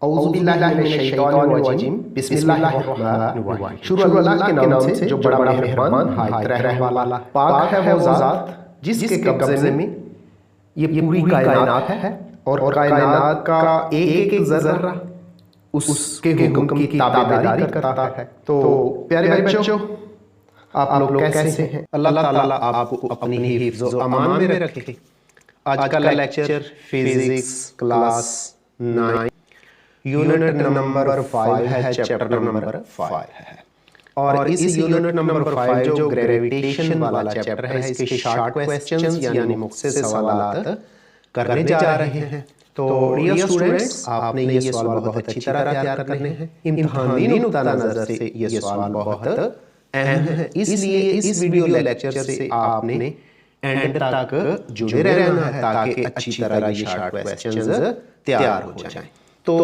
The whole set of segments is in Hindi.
औज़ुबिल्लाहिमिनश्शैतानिर्रजीम बिस्मिल्लाहिर्रहमानिर्रहीम। शुरू अल्लाह के नाम से जो बड़ा मेहरबान हायत रहम वाला। पाक है वो ज़ात जिसके कब्ज़े में ये पूरी कायनात है और कायनात का एक एक ज़र्रा उसके हुक्म की ताबेदारी करता है। तो प्यारे बच्चों, आप लोग कैसे हैं? अल्लाह ताला आपको अपनी हिफ्ज़ व अमान में रखे। आज का lecture physics class 9 unit number 5 है, चैप्टर नंबर 5 है। और इस यूनिट नंबर 5 जो ग्रेविटेशन वाला चैप्टर है, इसके शॉर्ट क्वेश्चंस यानी मुख्तसर सवालात करने जा रहे हैं। तो डियर स्टूडेंट्स, आपने ये सवाल बहुत अच्छी तरह तैयार करने हैं। इम्तिहानी नुक्ता नज़र से ये सवाल बहुत अहम है, इसलिए इस वीडियो लेक्चर से आपने एंड तक जुड़े रहना है ताकि अच्छी तरह ये शॉर्ट क्वेश्चंस तैयार हो जाएं। तो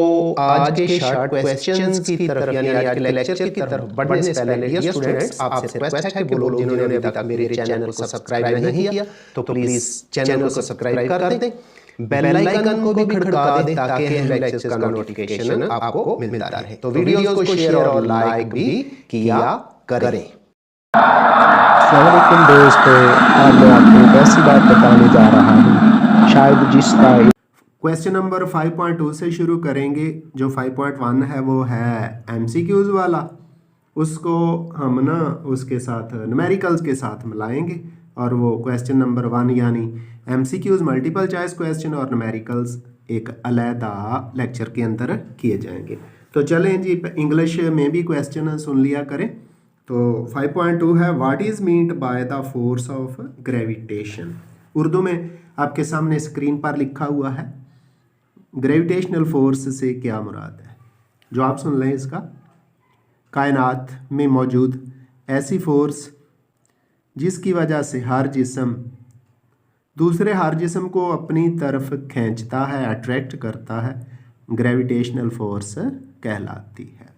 आज के शॉर्ट क्वेश्चंस की तरफ यानी आज के लेक्चर की तरफ बढ़ने से पहले डियर स्टूडेंट्स, आपसे रिक्वेस्ट है कि वो लोग जिन्होंने अभी तक मेरे चैनल को सब्सक्राइब नहीं किया तो प्लीज चैनल को सब्सक्राइब कर दें, बेल आइकन को भी खड़का दें ताकि हर लेक्चर्स का नोटिफिकेशन आपको मिलता रहे। तो वीडियोस को शेयर और लाइक भी किया करें। अस्सलामुअलैकुम दोस्तों, आज मैं आपको एक ऐसी बात बताने जा रहा हूँ शायद जिसका क्वेश्चन नंबर 5.2 से शुरू करेंगे। जो 5.1 है वो है MCQs वाला, उसको हम ना उसके साथ न्यूमेरिकल्स के साथ मिलाएंगे और वो क्वेश्चन नंबर 1 यानी MCQs मल्टीपल चॉइस क्वेश्चन और न्यूमेरिकल्स एक अलहदा लेक्चर के अंदर किए जाएंगे। तो चलें जी, इंग्लिश में भी क्वेश्चन सुन लिया करें। तो 5.2 है, what is meant by the force of gravitation. Urdu में आपके सामने स्क्रीन पर लिखा हुआ है, ग्रेविटेशनल फोर्स से क्या मुराद है। जो आप सुन लें इसका, कायनात में मौजूद ऐसी फोर्स जिसकी वजह से हर जिस्म दूसरे हर जिस्म को अपनी तरफ खींचता है, अट्रैक्ट करता है, ग्रेविटेशनल फोर्स कहलाती है।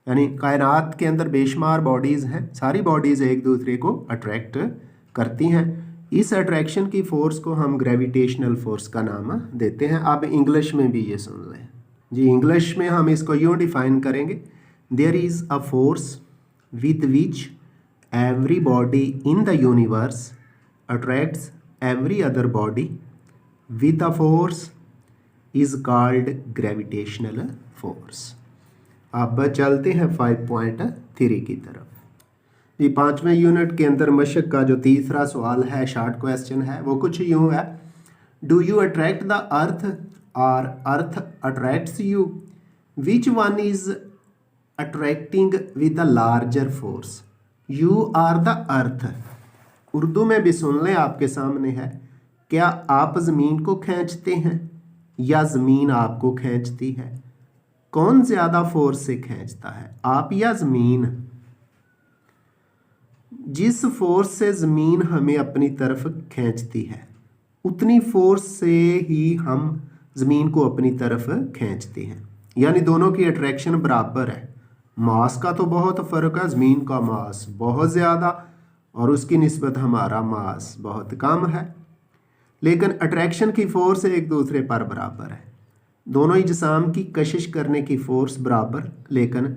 यानी कायनात के अंदर बेशुमार बॉडीज़ हैं, सारी बॉडीज़ एक दूसरे को अट्रैक्ट करती हैं। इस अट्रैक्शन की फ़ोर्स को हम ग्रेविटेशनल फोर्स का नाम देते हैं। अब इंग्लिश में भी ये सुन लें जी। इंग्लिश में हम इसको यूँ डिफ़ाइन करेंगे, there is a force with which every body in the universe attracts every other body with a force is called gravitational force. अब चलते हैं 5.3 की तरफ जी। 5वें यूनिट के अंदर मशक का जो तीसरा सवाल है, शॉर्ट क्वेश्चन है, वो कुछ यूँ है, do you attract the earth और earth attracts you, which one is attracting with the larger force, you are the earth. Urdu में भी सुन लें, आपके सामने है, क्या आप ज़मीन को खींचते हैं या ज़मीन आपको खींचती है? कौन ज़्यादा फोर्स से खींचता है, आप या ज़मीन? जिस फोर्स से ज़मीन हमें अपनी तरफ खींचती है उतनी फोर्स से ही हम ज़मीन को अपनी तरफ खींचते हैं। यानी दोनों की अट्रैक्शन बराबर है। मास का तो बहुत फ़र्क है, ज़मीन का मास बहुत ज़्यादा और उसकी निस्बत हमारा मास बहुत कम है, लेकिन अट्रैक्शन की फ़ोर्स एक दूसरे पर बराबर है। दोनों ही जिस्म की कशिश करने की फ़ोर्स बराबर लेकिन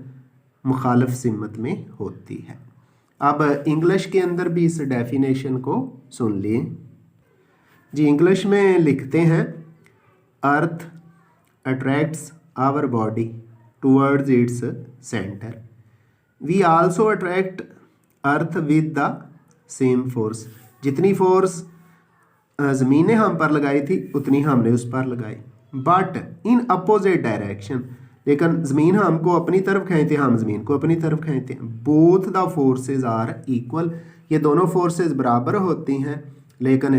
मुखालिफ सिमत में होती है। अब इंग्लिश के अंदर भी इस डेफिनेशन को सुन लिए जी। इंग्लिश में लिखते हैं, earth attracts our body towards its centre, we also attract earth with the same force. जितनी फोर्स ज़मीन ने हम पर लगाई थी उतनी हमने उस पर लगाई, बट इन अपोजिट डायरेक्शन। लेकिन ज़मीन हमको अपनी तरफ खींचते, हम ज़मीन को अपनी तरफ खींचते हैं। Both the forces are equal, ये दोनों फोर्सेस बराबर होती हैं, लेकिन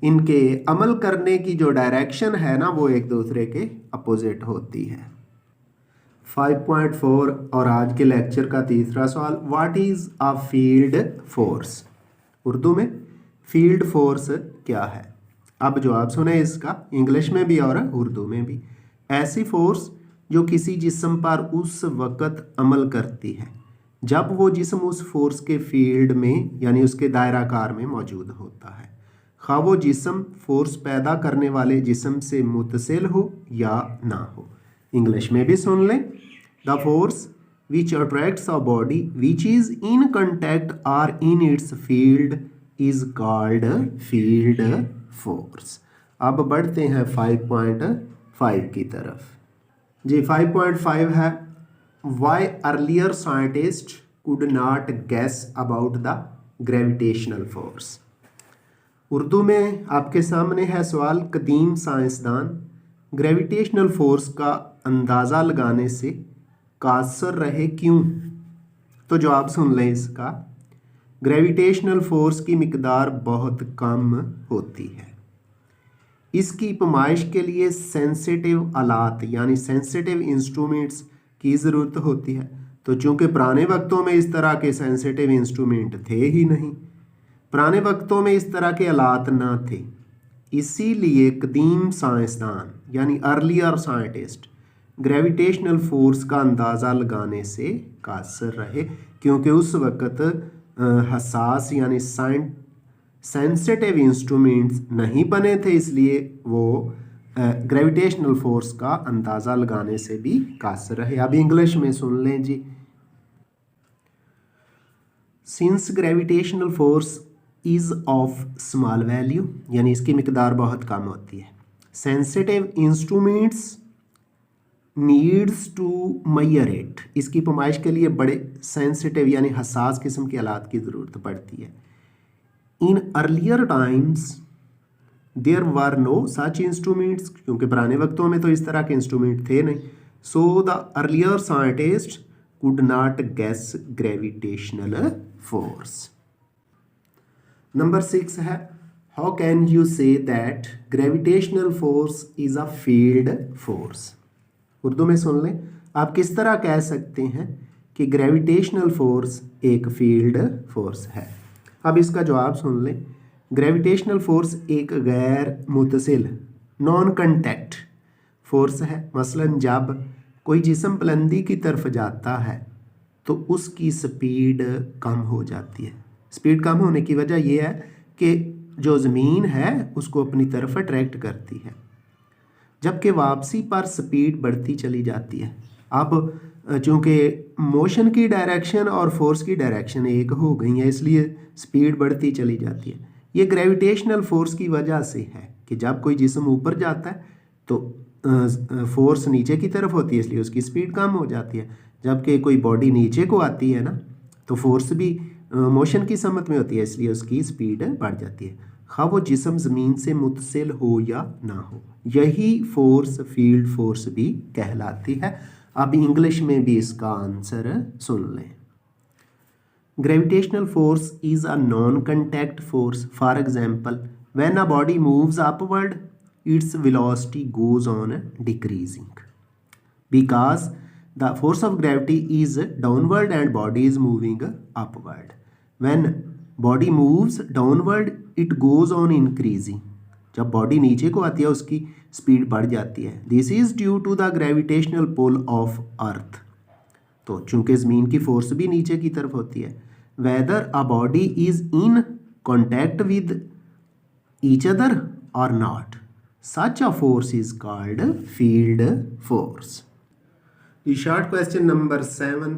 इनके अमल करने की जो डायरेक्शन है ना वो एक दूसरे के अपोजिट होती है। 5.4 और आज के लेक्चर का तीसरा सवाल, what is a field force. Urdu में फील्ड फोर्स क्या है। अब जो आप सुने इसका इंग्लिश में भी और उर्दू में भी, ऐसी फोर्स जो किसी जिस्म पर उस वक़्त अमल करती है जब वो जिस्म उस फोर्स के फील्ड में यानी उसके दायराकार में मौजूद होता है, खा वो जिस्म फोर्स पैदा करने वाले जिस्म से मुतसिल हो या ना हो। इंग्लिश में भी सुन लें। The force which attracts a body which is in contact or in its field is called field force. अब बढ़ते हैं 5.5 की तरफ जी। 5.5 है why earlier scientist could not guess about the gravitational force. Urdu में आपके सामने है सवाल, कदीम साइंसदान ग्रेविटेशनल फोर्स का अंदाज़ा लगाने से कासर रहे क्यों? तो जवाब सुन लें इसका। ग्रेविटेशनल फोर्स की मिकदार बहुत कम होती है। इसकी पैमाइश के लिए सेंसिटिव आलात यानी सेंसिटिव इंस्ट्रूमेंट्स की ज़रूरत होती है। तो चूँकि पुराने वक्तों में इस तरह के सेंसिटिव इंस्ट्रूमेंट थे ही नहीं, पुराने वक्तों में इस तरह के आलात न थे, इसीलिए कदीम साइंसदान यानी अर्लियर साइंटिस्ट ग्रेविटेशनल फोर्स का अंदाज़ा लगाने से कासर रहे, क्योंकि उस वक़्त हसास यानी सेंसिटिव इंस्ट्रूमेंट्स नहीं बने थे, इसलिए वो ग्रेविटेशनल फोर्स का अंदाज़ा लगाने से भी कासर रहे। अब इंग्लिश में सुन लें जी। Since gravitational force is of small value यानी इसकी मिकदार बहुत कम होती है, sensitive instruments needs to measure it, इसकी पैमाइश के लिए बड़े सेंसिटिव यानी हसास किस्म के आलात की ज़रूरत पड़ती है। In earlier times there were no such instruments, क्योंकि पुराने वक्तों में तो इस तरह के इंस्ट्रूमेंट थे नहीं। So the earlier scientist could not guess gravitational force. Number 6 है how can you say that gravitational force is a field force. Urdu में सुन लें, आप किस तरह कह सकते हैं कि ग्रेविटेशनल फोर्स एक फील्ड फोर्स है। अब इसका जवाब सुन लें। ग्रेविटेशनल फोर्स एक गैर मुतसिल नॉन कंटैक्ट फोर्स है। मसलन जब कोई जिस्म बुलंदी की तरफ जाता है तो उसकी स्पीड कम हो जाती है। स्पीड कम होने की वजह यह है कि जो ज़मीन है उसको अपनी तरफ अट्रैक्ट करती है, जबकि वापसी पर स्पीड बढ़ती चली जाती है। अब चूँकि मोशन की डायरेक्शन और फोर्स की डायरेक्शन एक हो गई है, इसलिए स्पीड बढ़ती चली जाती है। ये ग्रेविटेशनल फोर्स की वजह से है कि जब कोई जिस्म ऊपर जाता है तो फोर्स नीचे की तरफ होती है, इसलिए उसकी स्पीड कम हो जाती है। जबकि कोई बॉडी नीचे को आती है ना, तो फोर्स भी मोशन की समत में होती है, इसलिए उसकी स्पीड बढ़ जाती है, खा वो जिस्म ज़मीन से मुतसिल हो या ना हो। यही फोर्स फील्ड फोर्स भी कहलाती है। अब इंग्लिश में भी इसका आंसर सुन लें। Gravitational force is a non contact force. For example, when a body moves upward its velocity goes on decreasing because the force of gravity is downward and body is moving upward. When body moves downward it goes on increasing. जब बॉडी नीचे को आती है उसकी स्पीड बढ़ जाती है। This is due to the gravitational pull of earth. तो चूंकि ज़मीन की फोर्स भी नीचे की तरफ होती है। Whether a body is in contact with each other or not, such a force is called field force. The short question number 7,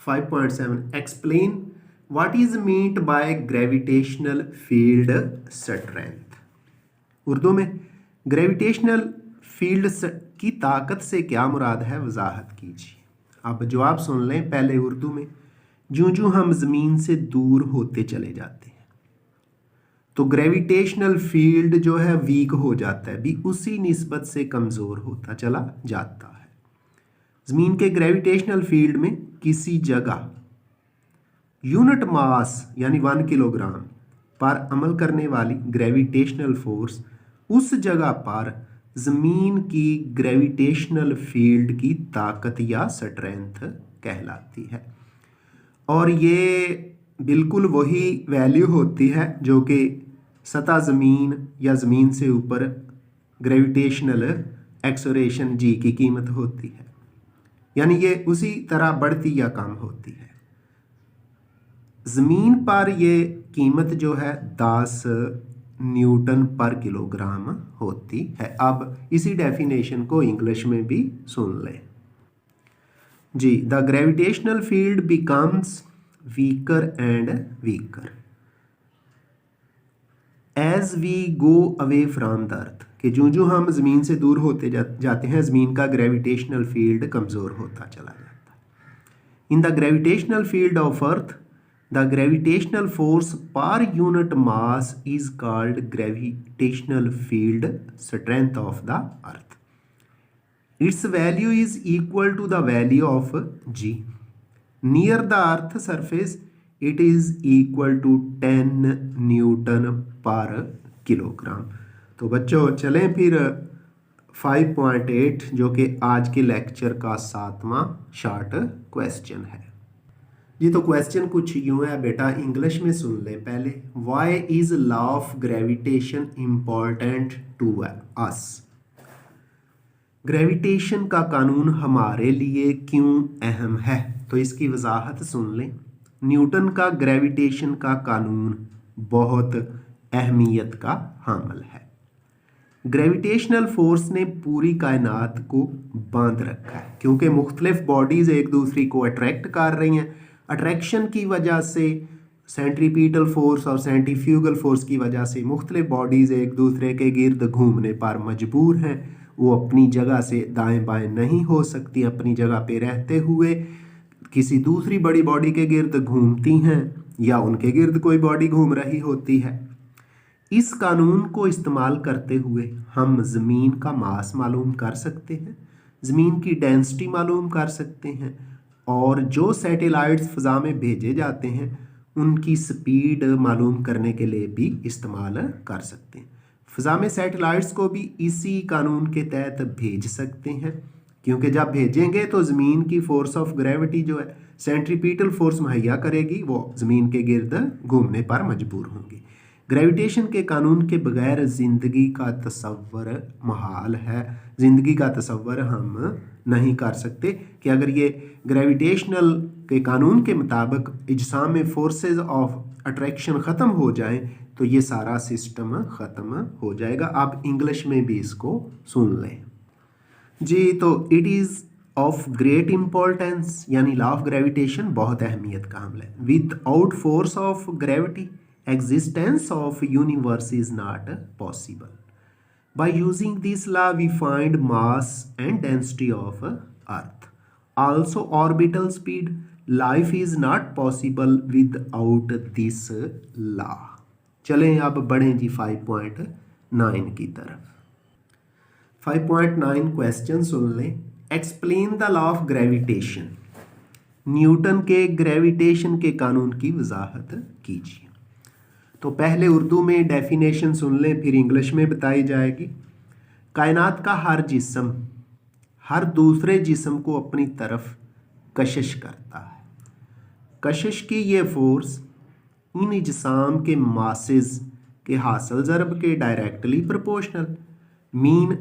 5.7. Explain what is meant by gravitational field strength. Urdu में ग्रेविटेशनल फील्ड की ताकत से क्या मुराद है, वजाहत कीजिए। अब जवाब सुन लें पहले उर्दू में। जूं हम ज़मीन से दूर होते चले जाते हैं तो ग्रेविटेशनल फील्ड जो है वीक हो जाता है, भी उसी निस्बत से कमज़ोर होता चला जाता है। ज़मीन के ग्रेविटेशनल फील्ड में किसी जगह यूनिट मास यानी 1 किलोग्राम पर अमल करने वाली ग्रेविटेशनल फोर्स उस जगह पर ज़मीन की ग्रेविटेशनल फील्ड की ताकत या स्ट्रेंथ कहलाती है। और ये बिल्कुल वही वैल्यू होती है जो कि सतह ज़मीन या ज़मीन से ऊपर ग्रेविटेशनल एक्सोरेशन जी की कीमत होती है, यानी ये उसी तरह बढ़ती या कम होती है। ज़मीन पर ये कीमत जो है 10 न्यूटन पर किलोग्राम होती है। अब इसी डेफिनेशन को इंग्लिश में भी सुन लें जी। The gravitational field becomes weaker and weaker as we go away from the earth, कि जो हम ज़मीन से दूर होते जाते हैं ज़मीन का ग्रेविटेशनल फील्ड कमज़ोर होता चला जाता है। In the gravitational field of earth the gravitational force per unit mass is called gravitational field strength of the earth. Its value is equal to the value of g. Near the earth surface it is equal to 10 newton per kilogram. तो बच्चों चलें फिर 5.8 जो कि आज के लेक्चर का 7वां शॉर्ट क्वेश्चन है जी। तो क्वेश्चन कुछ यूँ है बेटा, इंग्लिश में सुन लें पहले। Why is law of gravitation important to us. Gravitation का कानून हमारे लिए क्यों अहम है, तो इसकी वजाहत सुन लें। न्यूटन का ग्रेविटेशन का कानून बहुत अहमियत का हामिल है। ग्रेविटेशनल फोर्स ने पूरी कायनात को बांध रखा है, क्योंकि मुख्तलिफ बॉडीज़ एक दूसरे को अट्रैक्ट कर रही हैं। अट्रैक्शन की वजह से सेंट्रीपिटल फोर्स और सेंट्रीफ्यूगल फोर्स की वजह से मुख्तलिफ बॉडीज़ एक दूसरे के गिर्द घूमने पर मजबूर हैं। वो अपनी जगह से दाएं बाएं नहीं हो सकती, अपनी जगह पे रहते हुए किसी दूसरी बड़ी बॉडी के गिर्द घूमती हैं या उनके गिर्द कोई बॉडी घूम रही होती है। इस कानून को इस्तेमाल करते हुए हम ज़मीन का मास मालूम कर सकते हैं, ज़मीन की डेंसिटी मालूम कर सकते हैं, और जो सैटेलाइट्स फ़ज़ा में भेजे जाते हैं उनकी स्पीड मालूम करने के लिए भी इस्तेमाल कर सकते हैं। फ़ज़ा में सैटेलाइट्स को भी इसी कानून के तहत भेज सकते हैं, क्योंकि जब भेजेंगे तो ज़मीन की फोर्स ऑफ ग्रेविटी जो है सेंट्रीपिटल फोर्स मुहैया करेगी, वो ज़मीन के गिर्द घूमने पर मजबूर होंगी। ग्रेविटेशन के कानून के बगैर ज़िंदगी का तसव्वुर महाल है। ज़िंदगी का तसव्वुर हम नहीं कर सकते कि अगर ये ग्रेविटेशनल के कानून के मुताबिक इजसाम में फोर्सेस ऑफ अट्रैक्शन ख़त्म हो जाए तो ये सारा सिस्टम ख़त्म हो जाएगा। आप इंग्लिश में भी इसको सुन लें जी। तो it is of great importance, यानी लॉ ऑफ ग्रेविटेशन बहुत अहमियत का हामिल है। Without force of gravity existence of universe is not possible. By using this law we find mass and density of earth, also orbital speed. Life is not possible without this law. चलें अब बढ़ें जी 5.9 की तरफ। 5.9 क्वेश्चन सुन लें। Explain the law of gravitation. Newton के ग्रेविटेशन के कानून की वजाहत कीजिए। तो पहले उर्दू में डेफिनेशन सुन लें, फिर इंग्लिश में बताई जाएगी। कायनात का हर जिस्म हर दूसरे जिस्म को अपनी तरफ कशिश करता है। कशिश की ये फोर्स इन इजसाम के मासेस के हासिल ज़रब के डायरेक्टली प्रोपोर्शनल। मीन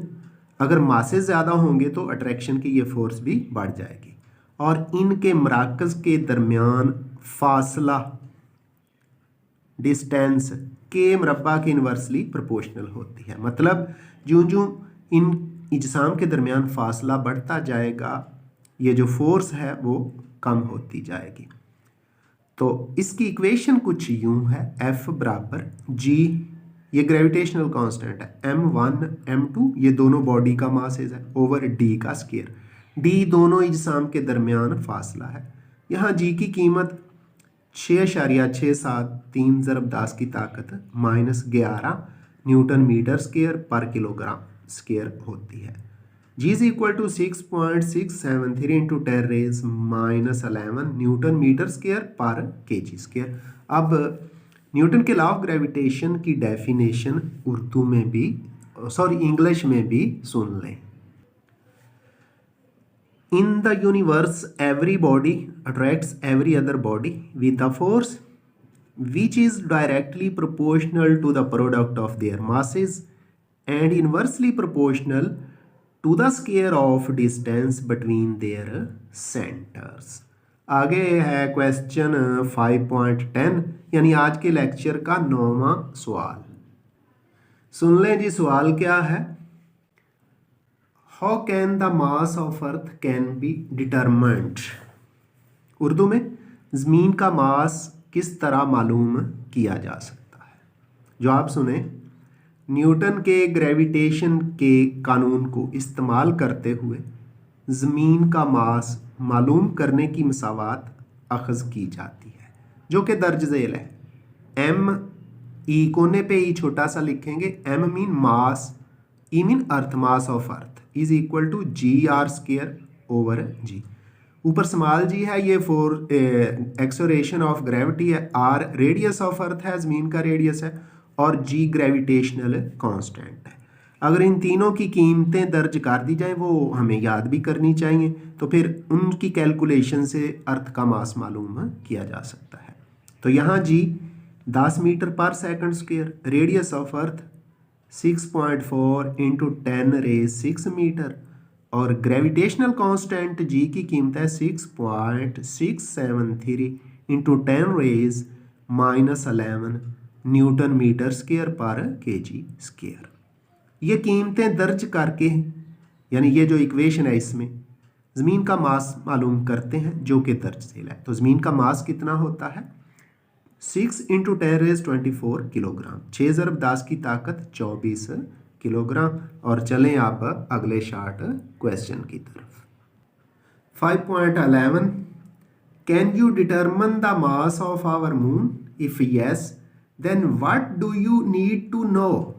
अगर मासेस ज़्यादा होंगे तो अट्रैक्शन की ये फोर्स भी बढ़ जाएगी, और इनके मराकज़ के दरमियान फासला डिस्टेंस के मरबा के इन्वर्सली प्रोपोर्शनल होती है। मतलब जो इन इजसाम के दरमियान फासला बढ़ता जाएगा ये जो फोर्स है वो कम होती जाएगी। तो इसकी इक्वेशन कुछ यूं है, F बराबर G, ये ग्रेविटेशनल कांस्टेंट है, M1 M2 ये दोनों बॉडी का मासेस है, ओवर D का स्क्वायर। D दोनों इजसाम के दरमियान फासला है। यहाँ G की कीमत 6.673 ज़रब 10 की ताकत -11 newton metre square per kilogram square होती है। G is equal to 6.673 into 10 raise -11 newton metre square per KG square. अब न्यूटन के लॉ ऑफ ग्रेविटेशन की डेफिनेशन उर्दू में भी इंग्लिश में भी सुन लें। In the universe, every body attracts every other body with a force which is directly proportional to the product of their masses and inversely proportional to the square of distance between their centers. आगे है क्वेश्चन 5.10 यानी आज के लेक्चर का 9वां सवाल। सुन लें जी, सवाल क्या है। How can the mass of earth can be determined. Urdu में ज़मीन का मास किस तरह मालूम किया जा सकता है। जो आप सुने, न्यूटन के ग्रेविटेशन के कानून को इस्तेमाल करते हुए ज़मीन का मास मालूम करने की मसावत अखज़ की जाती है, जो कि दर्ज झेल है। एम ई कोने पे ई छोटा सा लिखेंगे। M mean mass, E mean earth, mass of earth is equal to G R square over G. ऊपर स्मॉल जी है, ये फॉर एक्सोरेशन ऑफ ग्रेविटी है। आर रेडियस ऑफ अर्थ है, ज़मीन का रेडियस है, और जी ग्रेविटेशनल कांस्टेंट है। अगर इन तीनों की कीमतें दर्ज कर दी जाएं, वो हमें याद भी करनी चाहिए, तो फिर उनकी कैलकुलेशन से अर्थ का मास मालूम किया जा सकता है। तो यहाँ g 10 metre per second square, radius of earth 6.4 into 10⁻6 metre, और ग्रेविटेशनल कांस्टेंट जी की कीमत है 6.673 into 10⁻⁻11 newton metre square per KG square. ये कीमतें दर्ज करके, यानी ये जो इक्वेशन है, इसमें ज़मीन का मास मालूम करते हैं, जो कि दर्ज झेल है। तो ज़मीन का मास कितना होता है? 6 इंटू 10⁻24 किलोग्राम, 6 ज़रब 10 की ताकत 24 किलोग्राम। और चलें आप अगले शार्ट क्वेश्चन की तरफ। 5.11 can you determine the mass of our moon? If yes then what do you need to know.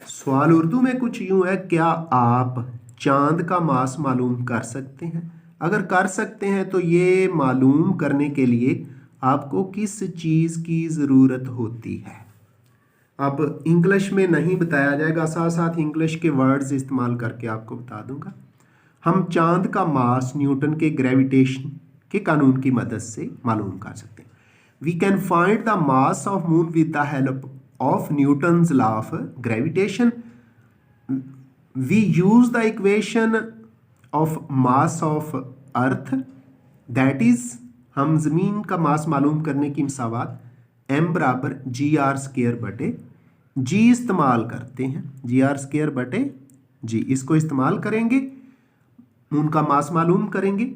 सवाल उर्दू में कुछ यूं है, क्या आप चांद का मास मालूम कर सकते हैं? अगर कर सकते हैं तो ये मालूम करने के लिए आपको किस चीज़ की ज़रूरत होती है? अब इंग्लिश में नहीं बताया जाएगा, साथ साथ इंग्लिश के वर्ड्स इस्तेमाल करके आपको बता दूंगा। हम चांद का मास न्यूटन के ग्रेविटेशन के कानून की मदद से मालूम कर सकते हैं। We can find the mass of moon with the help of Newton's law of gravitation. We use the equation of mass of earth, that is हम ज़मीन का मास मालूम करने की मसावत m बराबर जी आर स्क्वायर बटे जी इस्तेमाल करते हैं। जी आर स्क्वायर बटे जी, इसको इस्तेमाल करेंगे, उनका मास मालूम करेंगे।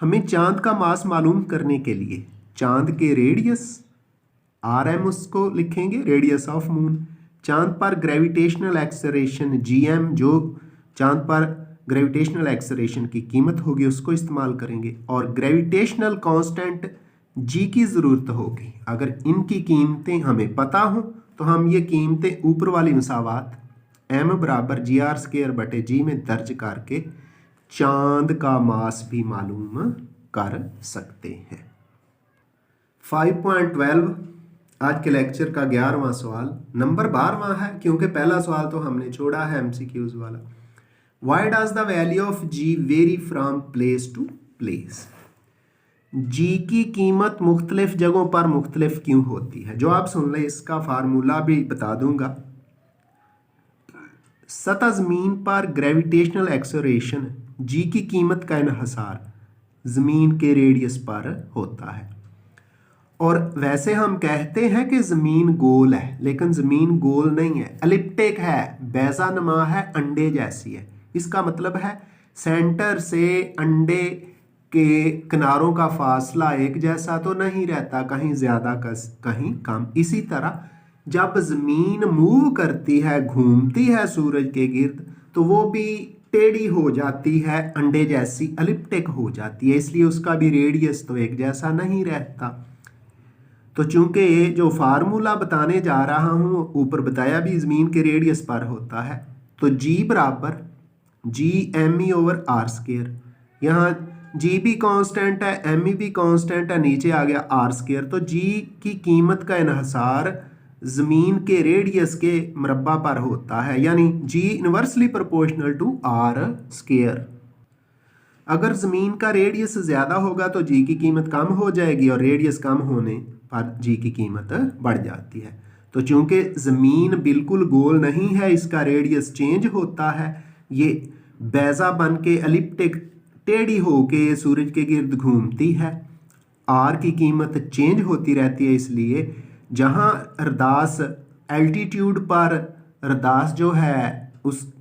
हमें चांद का मास मालूम करने के लिए चांद के रेडियस आर एम उसको लिखेंगे, रेडियस ऑफ मून। चांद पर ग्रेविटेशनल एक्सेलरेशन जी एम, जो चांद पर ग्रेविटेशनल एक्सेलरेशन की कीमत होगी, उसको इस्तेमाल करेंगे। और ग्रेविटेशनल कांस्टेंट जी की ज़रूरत होगी। अगर इनकी कीमतें हमें पता हो तो हम ये कीमतें ऊपर वाली मसावत m बराबर जी आर स्क्वायर बटे जी में दर्ज करके चांद का मास भी मालूम कर सकते हैं। 5.12 आज के लेक्चर का 11वां सवाल, नंबर 12वां है क्योंकि पहला सवाल तो हमने छोड़ा है MCQs वाला। Why does the value of G vary from place to place. G की कीमत मुख्तलिफ जगहों पर मुख्तलिफ क्यों होती है? जो आप सुन लें, इसका फार्मूला भी बता दूंगा। सतह ज़मीन पर ग्रेविटेशनल एक्सेलरेशन जी की कीमत का इन्हिसार ज़मीन के रेडियस पर होता है। और वैसे हम कहते हैं कि ज़मीन गोल है, लेकिन ज़मीन गोल नहीं है, एलिप्टिक है, बैजा नुमा है, अंडे जैसी है। इसका मतलब है सेंटर से अंडे के किनारों का फासला एक जैसा तो नहीं रहता, कहीं ज़्यादा कहीं कम। इसी तरह जब ज़मीन मूव करती है, घूमती है सूरज के गिर्द, तो वो भी टेढ़ी हो जाती है, अंडे जैसी एलिप्टिक हो जाती है, इसलिए उसका भी रेडियस तो एक जैसा नहीं रहता। तो चूंकि ये जो फार्मूला बताने जा रहा हूँ, ऊपर बताया भी ज़मीन के रेडियस पर होता है, तो जी बराबर G M E over R square. यहाँ जी भी कांस्टेंट है, एम ई भी कांस्टेंट है, नीचे आ गया आर स्क्वायर। तो जी की कीमत का इन्हिसार ज़मीन के रेडियस के मरबा पर होता है, यानी G inversely proportional to R square. अगर ज़मीन का रेडियस ज़्यादा होगा तो जी की कीमत कम हो जाएगी, और रेडियस कम होने पर जी की कीमत बढ़ जाती है। तो चूंकि ज़मीन बिल्कुल गोल नहीं है, इसका रेडियस चेंज होता है, ये बैजा बन के एलिप्टिक टेढ़ी होके सूरज के गिर्द घूमती है, आर की कीमत चेंज होती रहती है। इसलिए जहाँ अरदास एल्टीट्यूड पर रदास जो है उस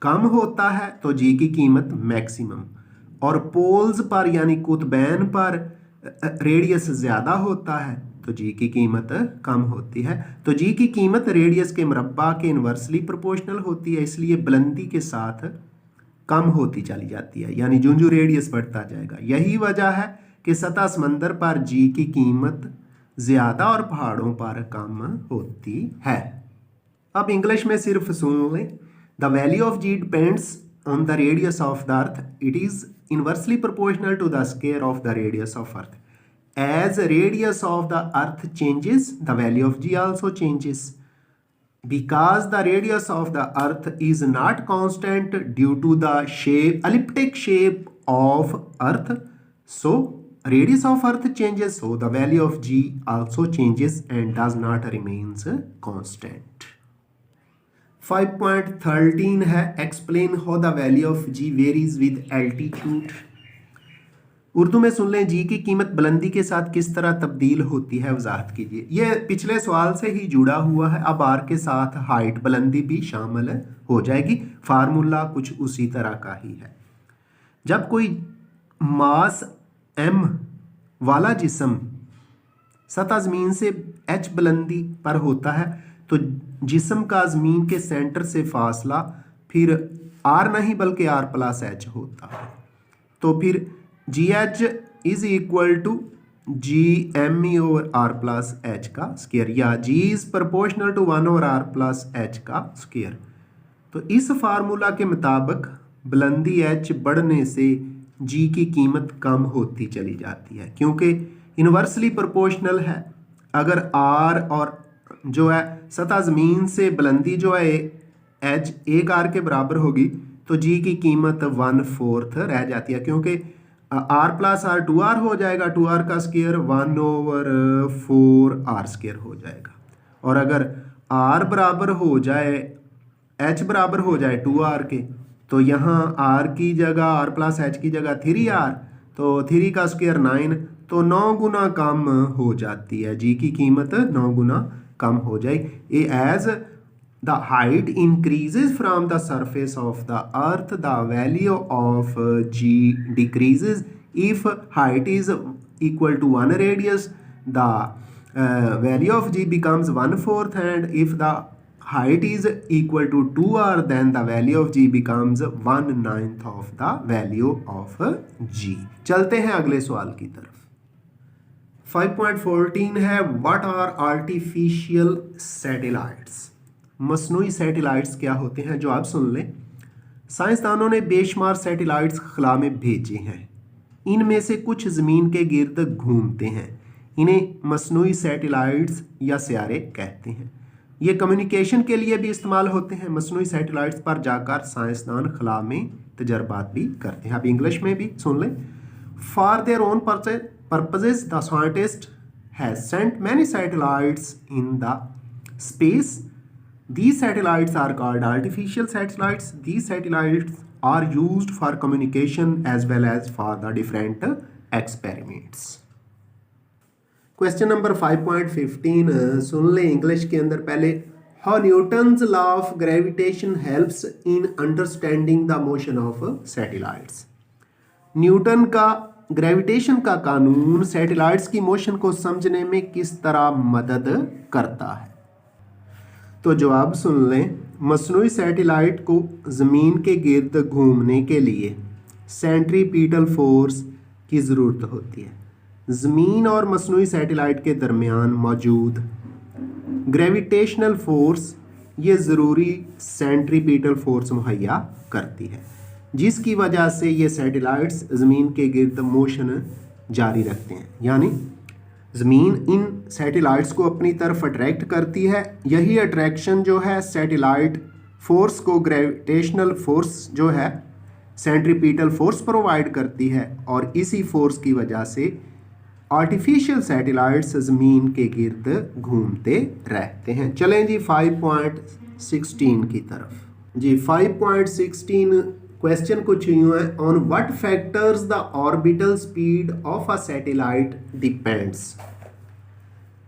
कम होता है तो जी की कीमत मैक्सिमम, और पोल्स पर यानी कुतबैन पर रेडियस ज़्यादा होता है तो जी की कीमत कम होती है। तो जी की कीमत रेडियस के मुरब्बा के इन्वर्सली प्रोपोर्शनल होती है, इसलिए बुलंदी के साथ कम होती चली जाती है, यानी जो जो रेडियस बढ़ता जाएगा। यही वजह है कि सतह समंदर पर जी की कीमत ज़्यादा और पहाड़ों पर कम होती है। अब इंग्लिश में सिर्फ सुन लें, the value of g depends on the radius of the earth, it is inversely proportional to the square of the radius of earth. As radius of the earth changes, the value of g also changes. Because the radius of the earth is not constant due to the elliptic shape of earth, so radius of earth changes, so the value of g also changes and does not remains constant. 5.13 है, explain how the value of g varies with altitude. Urdu में सुन लें, जी की कीमत बुलंदी के साथ किस तरह तब्दील होती है, वजाहत कीजिए। यह पिछले सवाल से ही जुड़ा हुआ है। अब आर के साथ हाइट बुलंदी भी शामिल हो जाएगी। फार्मूला कुछ उसी तरह का ही है। जब कोई मास m वाला जिस्म सतह ज़मीन से h बुलंदी पर होता है तो जिस्म का ज़मीन के सेंटर से फासला फिर r नहीं बल्कि r प्लस h होता है। तो फिर G H is equal to G M E over R plus H का स्क्वायर, या G is proportional to 1 over R plus H का स्क्वायर। तो इस फार्मूला के मुताबिक बुलंदी एच बढ़ने से जी की कीमत कम होती चली जाती है, क्योंकि इन्वर्सली प्रोपोर्शनल है। अगर आर और जो है सतह ज़मीन से बुलंदी जो है एच 1 आर के बराबर होगी तो जी की कीमत 1/4 रह जाती है, क्योंकि आर प्लस आर 2r हो जाएगा, 2r का स्क्वायर 1/4r स्क्वायर हो जाएगा। और अगर r बराबर हो जाए h बराबर हो जाए 2r के, तो यहाँ r की जगह r प्लस h की जगह 3r, तो 3 का स्क्वायर 9, तो 9 गुना कम हो जाती है, जी की कीमत 9 गुना कम हो जाएगी। As the height increases from the surface of the earth, the value of g decreases. If height is equal to 1 radius, the value of g becomes 1/4, and if the height is equal to 2r, then the value of g becomes 1/9 of the value of g. चलते हैं अगले सवाल की तरफ। 5.14 है, what are artificial satellites? मसनूई सैटेलाइट्स क्या होते हैं, जो आप सुन लें। साइंसदानों ने बेशुमार सैटेलाइट्स खला में भेजे हैं। इनमें से कुछ ज़मीन के गिर्द घूमते हैं। इन्हें मसनूई सैटेलाइट्स या सियारे कहते हैं। ये कम्युनिकेशन के लिए भी इस्तेमाल होते हैं। मसनूई सैटेलाइट्स पर जाकर साइंसदान खला में तजर्बात भी करते हैं। अब इंग्लिश में भी सुन लें। For their own purposes the scientist has sent many satellites in the space. These satellites are called artificial satellites. These satellites are used for communication as well as for the different experiments. Question number 5.15 सुन ले इंग्लिश के अंदर पहले। How Newton's law of gravitation helps in understanding the motion of satellites. Newton का ग्रेविटेशन का कानून सैटेलाइट्स की मोशन को समझने में किस तरह मदद करता है। तो जवाब सुन लें। मसनूई सैटेलाइट को ज़मीन के गिर्द घूमने के लिए सेंट्रीपिटल फोर्स की ज़रूरत होती है। ज़मीन और मसनूई सैटेलाइट के दरमियान मौजूद ग्रेविटेशनल फोर्स ये ज़रूरी सेंट्रीपिटल फोर्स मुहैया करती है, जिसकी वजह से ये सैटेलाइट्स ज़मीन के गिर्द मोशन जारी रखते हैं। यानी ज़मीन इन सैटेलाइट्स को अपनी तरफ अट्रैक्ट करती है। यही अट्रैक्शन जो है सैटेलाइट फोर्स को ग्रेविटेशनल फोर्स जो है सेंट्रीपिटल फोर्स प्रोवाइड करती है, और इसी फोर्स की वजह से आर्टिफिशियल सैटेलाइट्स ज़मीन के गिर्द घूमते रहते हैं। चलें जी 5.16 की तरफ। जी 5.16 क्वेश्चन कुछ यूँ है। On what factors the orbital speed of a satellite depends.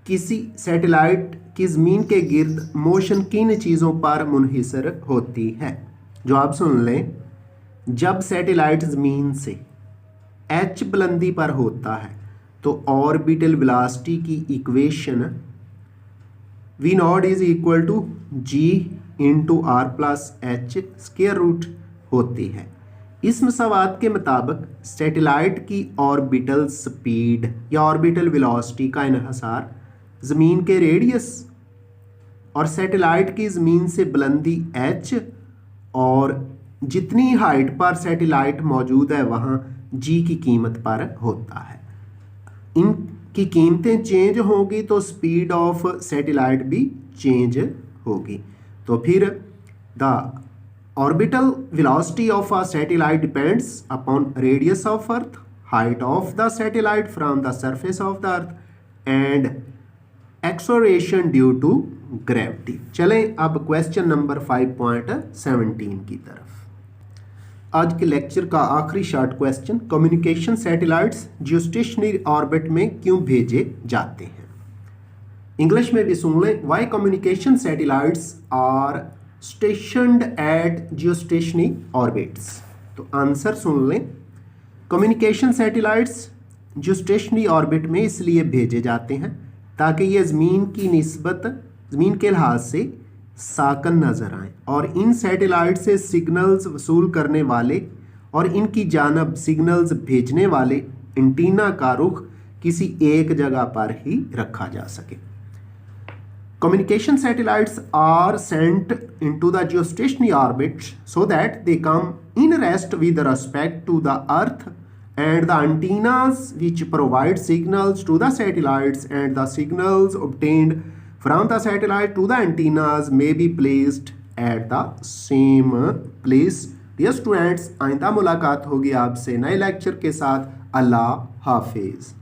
किसी सैटेलाइट की ज़मीन के गिर्द मोशन किन चीज़ों पर मुनहिसर होती है? जवाब सुन लें। जब सैटेलाइट ज़मीन से h बुलंदी पर होता है तो ऑर्बिटल वेलोसिटी की equation v nought is equal to g into R plus H square root होती है। इस मसवात के मुताबिक सैटेलाइट की ऑर्बिटल स्पीड या ऑर्बिटल वेलोसिटी का इन्हिसार ज़मीन के रेडियस और सैटेलाइट की ज़मीन से बुलंदी h और जितनी हाइट पर सैटेलाइट मौजूद है वहाँ g की कीमत पर होता है। इनकी कीमतें चेंज होंगी तो स्पीड ऑफ सैटेलाइट भी चेंज होगी। तो फिर the orbital velocity of a satellite depends upon radius of earth, height of the satellite from the surface of the earth and acceleration due to gravity. चलें अब क्वेश्चन नंबर 5.17 की तरफ। आज के लेक्चर का आखिरी short question, communication satellites geostationary orbit में क्यों भेजे जाते हैं? इंग्लिश में भी सुन लें। Why communication satellites are stationed at geostationary orbits. तो आंसर सुन लें। कम्युनिकेशन सैटेलाइट्स जियोस्टेशनरी ऑर्बिट में इसलिए भेजे जाते हैं ताकि ये ज़मीन की निस्बत ज़मीन के लिहाज से साकन नज़र आएँ और इन सैटेलाइट से सिग्नल्स वसूल करने वाले और इनकी जानब सिग्नल्स भेजने वाले एंटीना का रुख किसी एक जगह पर ही रखा जा सके। Communication satellites are sent into the geostationary orbit so that they come in rest with respect to the earth and the antennas which provide signals to the satellites and the signals obtained from the satellite to the antennas may be placed at the same place. Dear students, आइंदा मुलाकात होगी आपसे नए लेक्चर के साथ। अल्लाह हाफिज़।